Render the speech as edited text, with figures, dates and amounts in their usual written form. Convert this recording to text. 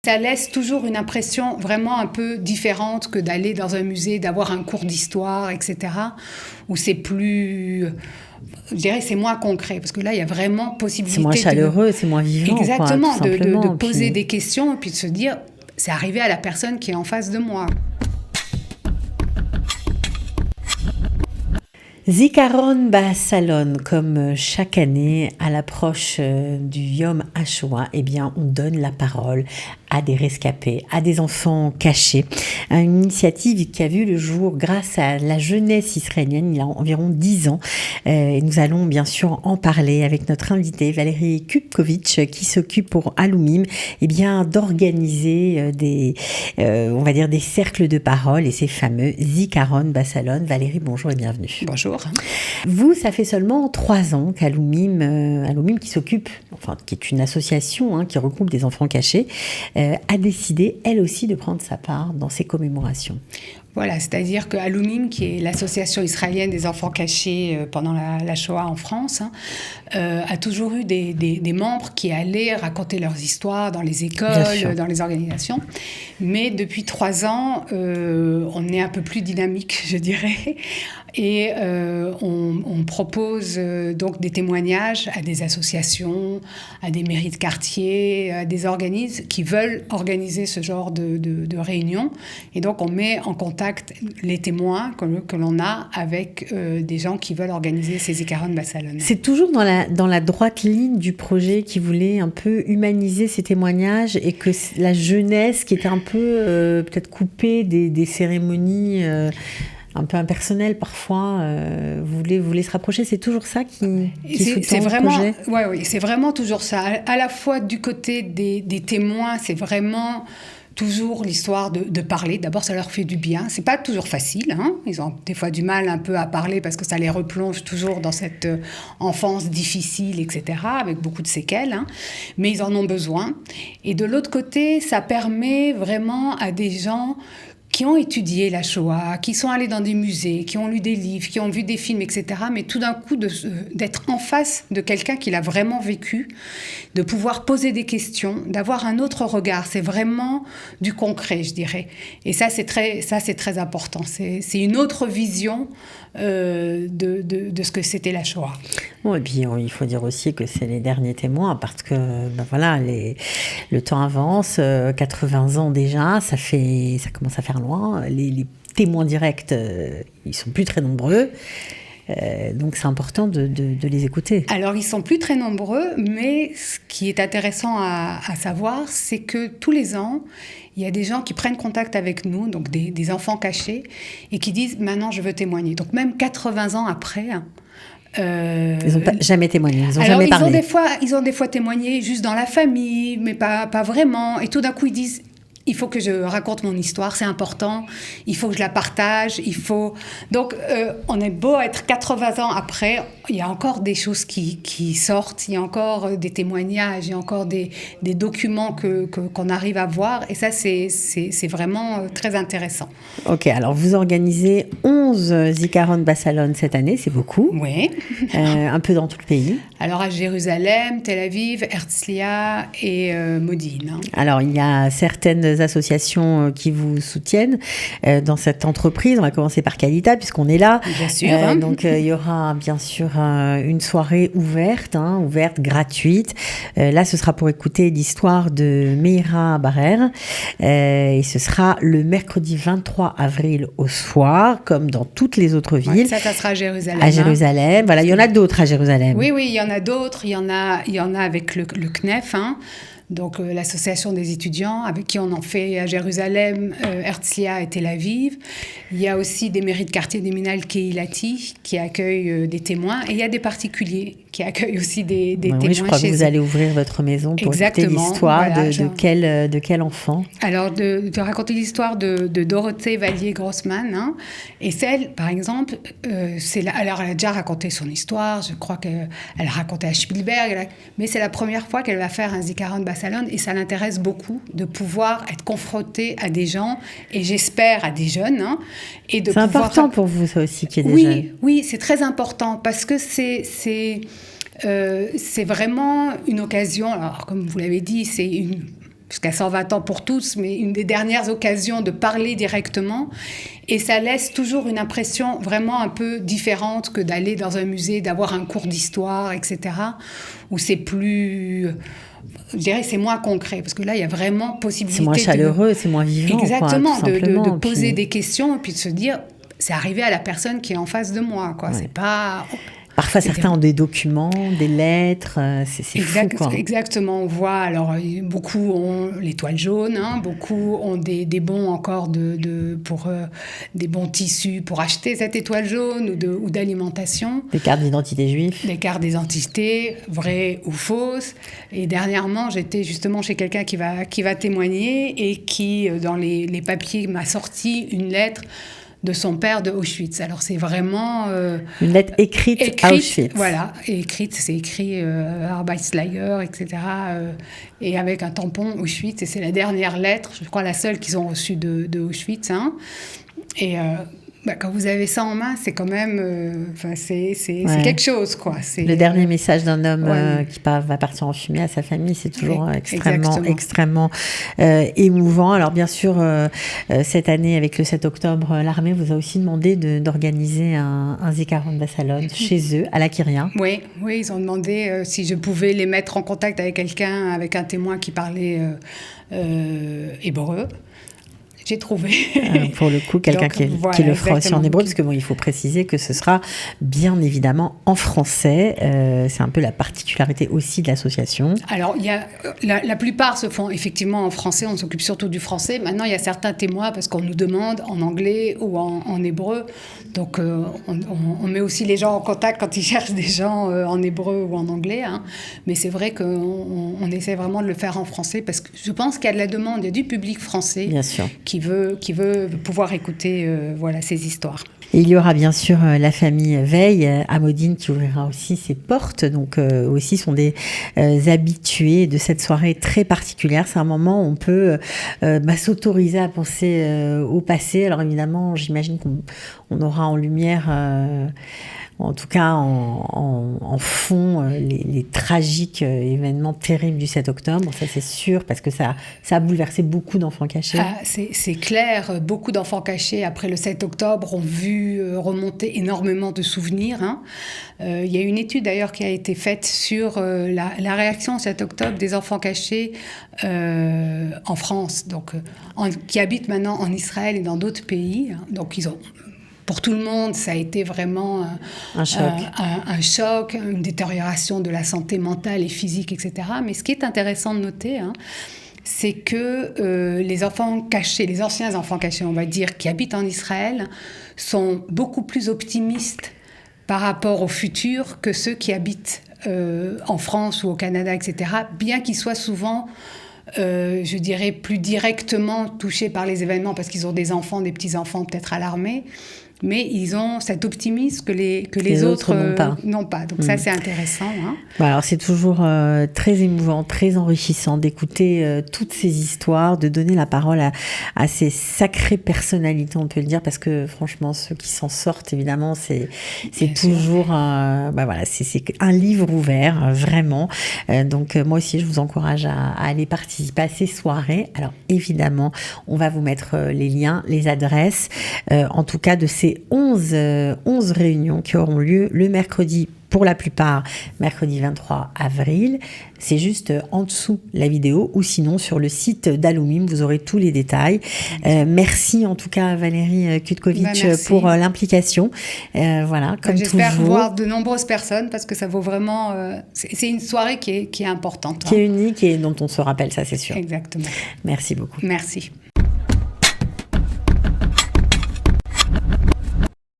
Ça laisse toujours une impression vraiment un peu différente que d'aller dans un musée, d'avoir un cours d'histoire, etc., où c'est plus... Je dirais c'est moins concret, parce que là, il y a vraiment possibilité... C'est moins chaleureux, c'est moins vivant. Exactement, quoi, tout simplement. de poser des questions et puis de se dire, c'est arrivé à la personne qui est en face de moi. Zikaron Ba'Salon, comme chaque année à l'approche du Yom HaShoah, eh bien, on donne la parole à des rescapés, à des enfants cachés. Une initiative qui a vu le jour grâce à la jeunesse israélienne il y a environ 10 ans. Et nous allons bien sûr en parler avec notre invitée Valérie Kupkovitch qui s'occupe pour Alumim eh bien, d'organiser on va dire des cercles de parole et ces fameux Zikaron Ba'Salon. Valérie, bonjour et bienvenue. Bonjour. Vous, ça fait seulement 3 ans qu'Alumim qui s'occupe, enfin qui est une association qui regroupe des enfants cachés, a décidé, elle aussi, de prendre sa part dans ces commémorations. Voilà, c'est-à-dire que Alumim, qui est l'association israélienne des enfants cachés pendant la Shoah en France, a toujours eu des membres qui allaient raconter leurs histoires dans les écoles, dans les organisations. Mais depuis 3 ans, on est un peu plus dynamique, je dirais. Et on propose donc des témoignages à des associations, à des mairies de quartier, à des organismes qui veulent organiser ce genre de réunions. Et donc on met en contact les témoins que l'on a avec des gens qui veulent organiser ces Zikaron Ba'Salon. C'est toujours dans la droite ligne du projet qui voulait un peu humaniser ces témoignages et que la jeunesse qui était un peu peut-être coupée des cérémonies un peu impersonnelles parfois, voulait se rapprocher. C'est toujours ça qui sous-tend le projet. Oui, c'est vraiment toujours ça. À la fois du côté des témoins, c'est vraiment toujours l'histoire de parler. D'abord, ça leur fait du bien. C'est pas toujours facile. Ils ont des fois du mal un peu à parler parce que ça les replonge toujours dans cette enfance difficile, etc., avec beaucoup de séquelles. Mais ils en ont besoin. Et de l'autre côté, ça permet vraiment à des gens qui ont étudié la Shoah, qui sont allés dans des musées, qui ont lu des livres, qui ont vu des films, etc., mais tout d'un coup d'être en face de quelqu'un qui l'a vraiment vécu, de pouvoir poser des questions, d'avoir un autre regard. C'est vraiment du concret, je dirais. Et ça, c'est très important. C'est une autre vision de ce que c'était la Shoah. Bon, et puis il faut dire aussi que c'est les derniers témoins parce que voilà, le temps avance, 80 ans déjà, ça commence à faire loin. Les témoins directs, ils sont plus très nombreux. Donc c'est important de les écouter. Alors ils sont plus très nombreux, mais ce qui est intéressant à savoir, c'est que tous les ans, il y a des gens qui prennent contact avec nous, donc des enfants cachés, et qui disent « maintenant je veux témoigner ». Donc même 80 ans après... ils n'ont jamais témoigné, ils n'ont jamais parlé. Ils ont des fois témoigné juste dans la famille, mais pas vraiment. Et tout d'un coup, ils disent... Il faut que je raconte mon histoire, c'est important. Il faut que je la partage. Donc, on est beau être 80 ans après, il y a encore des choses qui sortent. Il y a encore des témoignages, il y a encore des documents qu'on arrive à voir. Et ça, c'est vraiment très intéressant. Ok, alors vous organisez 11 Zikaron Ba'Salon cette année, c'est beaucoup. Oui. Un peu dans tout le pays. Alors à Jérusalem, Tel Aviv, Herzliya et Modine. Alors il y a certaines associations qui vous soutiennent dans cette entreprise. On va commencer par Qualita puisqu'on est là. Bien sûr. Donc il y aura bien sûr une soirée ouverte, gratuite. Là ce sera pour écouter l'histoire de Meira Barer et ce sera le mercredi 23 avril au soir, comme dans toutes les autres villes. Ouais, ça sera à Jérusalem. À Jérusalem. Voilà, il y en a d'autres à Jérusalem. Oui, il y en a d'autres. Il y en a avec le CNEF, donc l'association des étudiants, avec qui on en fait à Jérusalem, Herzliya et Tel Aviv. Il y a aussi des mairies de quartier des Minal Kehilati qui accueillent des témoins. Et il y a des particuliers qui accueillent aussi des témoins. Oui, je crois que vous allez ouvrir votre maison pour écouter l'histoire de quel enfant. Alors, de raconter l'histoire de Dorothée Vallier-Grossman. Et celle, par exemple, alors elle a déjà raconté son histoire. Je crois qu'elle a raconté à Spielberg. Mais c'est la première fois qu'elle va faire un Zikaron Ba'Salon. Et ça l'intéresse beaucoup de pouvoir être confrontée à des gens, et j'espère à des jeunes. Et de c'est important pour vous, ça aussi, qu'il y ait des jeunes. Oui, c'est très important parce que c'est vraiment une occasion. Alors, comme vous l'avez dit, c'est jusqu'à 120 ans pour tous, mais une des dernières occasions de parler directement. Et ça laisse toujours une impression vraiment un peu différente que d'aller dans un musée, d'avoir un cours d'histoire, etc., où c'est plus... Je dirais c'est moins concret, parce que là, il y a vraiment possibilité... C'est moins chaleureux, c'est moins vivant. Exactement, quoi, de poser des questions et puis de se dire, c'est arrivé à la personne qui est en face de moi, quoi. Ouais. C'est pas... Parfois, certains ont des documents, des lettres, c'est fou, quoi. Exactement, on voit, alors beaucoup ont l'étoile jaune, hein, beaucoup ont des bons encore pour des bons tissus pour acheter cette étoile jaune ou d'alimentation. Des cartes d'identité juives. Des cartes d'identité, vraies ou fausses. Et dernièrement, j'étais justement chez quelqu'un qui va témoigner et qui, dans les papiers, m'a sorti une lettre de son père de Auschwitz. Alors c'est vraiment... une lettre écrite à Auschwitz. Voilà, c'est écrit Arbeitslager, etc. Et avec un tampon Auschwitz. Et c'est la dernière lettre, je crois la seule qu'ils ont reçue de Auschwitz. Hein. Et quand vous avez ça en main, c'est quand même... c'est quelque chose, quoi. C'est, le dernier message d'un homme qui va partir en fumée à sa famille, c'est toujours extrêmement émouvant. Alors bien sûr, cette année, avec le 7 octobre, l'armée vous a aussi demandé d'organiser un Zikaron Bassalon chez eux, à la Kyria. Oui, ils ont demandé si je pouvais les mettre en contact avec quelqu'un, avec un témoin qui parlait hébreu. J'ai trouvé. Pour le coup, quelqu'un qui le fera aussi en hébreu, parce que il faut préciser que ce sera bien évidemment en français. C'est un peu la particularité aussi de l'association. Alors, il y a, la plupart se font effectivement en français, on s'occupe surtout du français. Maintenant, il y a certains témoins, parce qu'on nous demande en anglais ou en hébreu. Donc, on met aussi les gens en contact quand ils cherchent des gens en hébreu ou en anglais. Hein. Mais c'est vrai qu'on essaie vraiment de le faire en français, parce que je pense qu'il y a de la demande, il y a du public français. Bien sûr. Qui veut pouvoir écouter ces histoires. Et il y aura bien sûr la famille Veil à Modine qui ouvrira aussi ses portes. Donc aussi sont des habitués de cette soirée très particulière. C'est un moment où on peut s'autoriser à penser au passé. Alors évidemment, j'imagine qu'on aura en lumière... en tout cas en fond, les tragiques événements terribles du 7 octobre, ça c'est sûr, parce que ça a bouleversé beaucoup d'enfants cachés. C'est clair, beaucoup d'enfants cachés après le 7 octobre ont vu remonter énormément de souvenirs. Hein. Il y a une étude d'ailleurs qui a été faite sur la réaction au 7 octobre des enfants cachés en France, donc, qui habitent maintenant en Israël et dans d'autres pays. Hein. Donc ils ont... Pour tout le monde, ça a été vraiment un choc, une détérioration de la santé mentale et physique, etc. Mais ce qui est intéressant de noter, hein, c'est que les enfants cachés, les anciens enfants cachés, on va dire, qui habitent en Israël, sont beaucoup plus optimistes par rapport au futur que ceux qui habitent en France ou au Canada, etc., bien qu'ils soient souvent... je dirais plus directement touchés par les événements parce qu'ils ont des enfants, des petits-enfants peut-être à l'armée, mais ils ont cet optimisme que les autres n'ont pas. Donc ça, c'est intéressant. Hein. Alors c'est toujours très émouvant, très enrichissant d'écouter toutes ces histoires, de donner la parole à ces sacrées personnalités, on peut le dire, parce que franchement, ceux qui s'en sortent, évidemment, c'est toujours c'est un livre ouvert, vraiment. Donc moi aussi, je vous encourage à aller participer à ces soirées. Alors évidemment, on va vous mettre les liens, les adresses, en tout cas de ces 11 réunions qui auront lieu le mercredi, pour la plupart, mercredi 23 avril. C'est juste en dessous la vidéo, ou sinon sur le site d'Alumim, vous aurez tous les détails. Merci en tout cas Valérie Kutkovitch pour l'implication. Comme j'espère toujours. Voir de nombreuses personnes, parce que ça vaut vraiment... c'est une soirée qui est importante. Qui est unique et dont on se rappelle, ça c'est sûr. Exactement. Merci beaucoup. Merci.